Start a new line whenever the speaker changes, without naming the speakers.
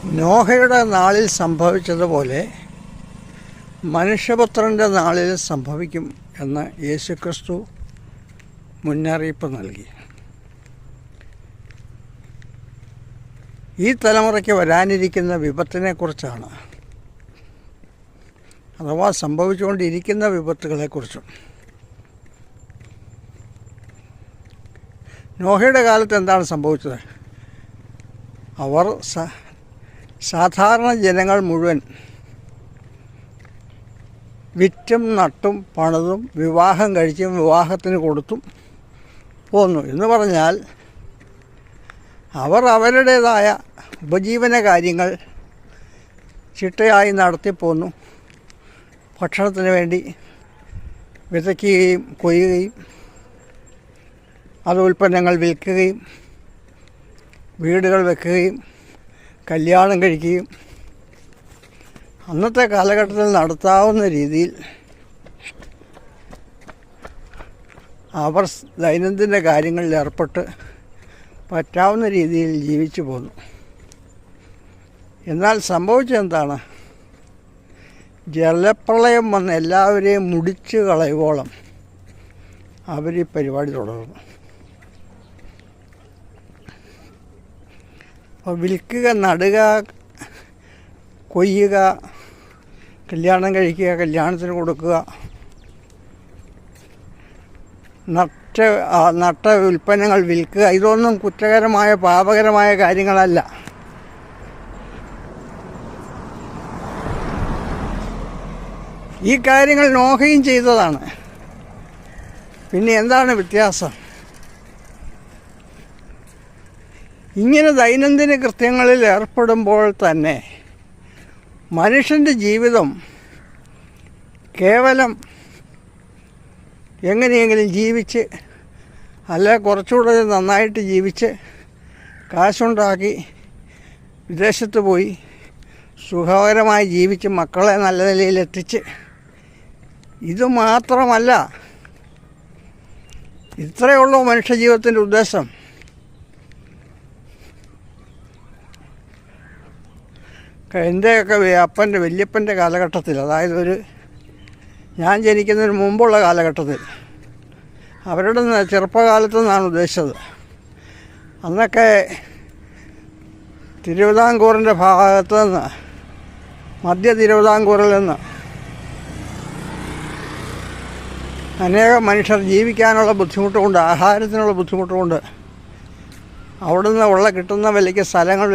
നോഹയുടെ നാളിൽ സംഭവിച്ചതുപോലെ മനുഷ്യപുത്രൻ്റെ നാളിൽ സംഭവിക്കും എന്ന് യേശുക്രിസ്തു മുന്നറിയിപ്പ് നൽകി. ഈ തലമുറയ്ക്ക് വരാനിരിക്കുന്ന വിപത്തിനെക്കുറിച്ചാണ്, അഥവാ സംഭവിച്ചുകൊണ്ടിരിക്കുന്ന വിപത്തുകളെക്കുറിച്ചും. നോഹയുടെ കാലത്ത് എന്താണ് സംഭവിച്ചത്? അവർ സാധാരണ ജനങ്ങൾ മുഴുവൻ വിറ്റും നട്ടും പണിതും വിവാഹം കഴിച്ചും വിവാഹത്തിന് കൊടുത്തും പോന്നു എന്ന് പറഞ്ഞാൽ അവർ അവരുടേതായ ഉപജീവന കാര്യങ്ങൾ ചിട്ടയായി നടത്തിപ്പോന്നു. ഭക്ഷണത്തിന് വേണ്ടി വിതയ്ക്കുകയും കൊയ്യുകയും അത് ഉൽപ്പന്നങ്ങൾ വിൽക്കുകയും വീടുകൾ വെക്കുകയും കല്യാണം കഴിക്കുകയും അന്നത്തെ കാലഘട്ടത്തിൽ നടത്താവുന്ന രീതിയിൽ അവർ ദൈനംദിന കാര്യങ്ങളിൽ ഏർപ്പെട്ട് പറ്റാവുന്ന രീതിയിൽ ജീവിച്ചു പോന്നു. എന്നാൽ സംഭവിച്ചതെന്താണ്? ജലപ്രളയം വന്ന് എല്ലാവരെയും മുടിച്ചു കളയുവോളം അവർ ഈ പരിപാടി തുടർന്നു. അപ്പോൾ വിൽക്കുക, നടുക, കൊയ്യുക, കല്യാണം കഴിക്കുക, കല്യാണത്തിന് കൊടുക്കുക, നട്ട ഉൽപ്പന്നങ്ങൾ വിൽക്കുക, ഇതൊന്നും കുറ്റകരമായ പാപകരമായ കാര്യങ്ങളല്ല. ഈ കാര്യങ്ങൾ നോഹയും ചെയ്തതാണ്. പിന്നെ എന്താണ് വ്യത്യാസം? ഇങ്ങനെ ദൈനംദിന കൃത്യങ്ങളിൽ ഏർപ്പെടുമ്പോൾ തന്നെ മനുഷ്യൻ്റെ ജീവിതം കേവലം എങ്ങനെയെങ്കിലും ജീവിച്ച്, അല്ല കുറച്ചുകൂടെ നന്നായിട്ട് ജീവിച്ച് കാശുണ്ടാക്കി വിദേശത്ത് പോയി സുഖകരമായി ജീവിച്ച് മക്കളെ നല്ല നിലയിലെത്തിച്ച്, ഇത് മാത്രമല്ല. ഇത്രയേ ഉള്ളൂ മനുഷ്യജീവിതത്തിൻ്റെ ഉദ്ദേശം. എൻ്റെയൊക്കെ അപ്പൻ്റെ വല്യപ്പൻ്റെ കാലഘട്ടത്തിൽ, അതായത് ഞാൻ ജനിക്കുന്നതിന് മുമ്പുള്ള കാലഘട്ടത്തിൽ, അവരുടെ ചെറുപ്പകാലത്തു നിന്നാണ് ഉദ്ദേശിച്ചത്. അന്നൊക്കെ തിരുവിതാംകൂറിൻ്റെ ഭാഗത്ത് നിന്ന്, മധ്യ തിരുവിതാംകൂറിൽ നിന്ന് അനേകം മനുഷ്യർ ജീവിക്കാനുള്ള ബുദ്ധിമുട്ടുകൊണ്ട്, ആഹാരത്തിനുള്ള ബുദ്ധിമുട്ടുകൊണ്ട് അവിടുന്ന് കിട്ടുന്ന വിലയ്ക്ക് സ്ഥലങ്ങൾ